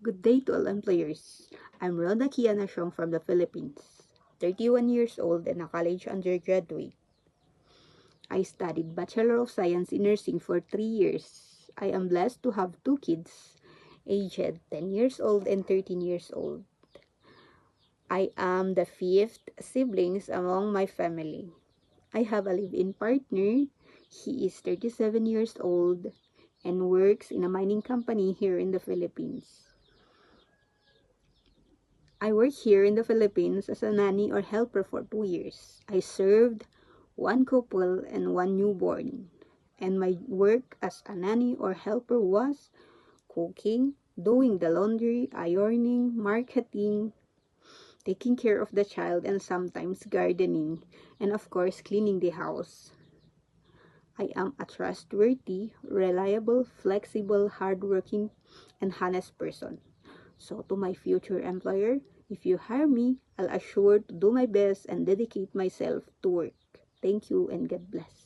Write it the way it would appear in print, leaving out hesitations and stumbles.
Good day to all employers. I'm Rhoda Kiana Xiong from the Philippines, 31 years old and a college undergraduate. I studied Bachelor of Science in Nursing for 3 years. I am blessed to have 2 kids, aged 10 years old and 13 years old. I am the 5th siblings among my family. I have a live-in partner. He is 37 years old and works in a mining company here in the Philippines. I work here in the Philippines as a nanny or helper for 2 years. I served 1 couple and 1 newborn. And my work as a nanny or helper was cooking, doing the laundry, ironing, marketing, taking care of the child, and sometimes gardening, and of course cleaning the house. I am a trustworthy, reliable, flexible, hardworking, and honest person. So to my future employer, if you hire me, I'll assure to do my best and dedicate myself to work. Thank you and God bless.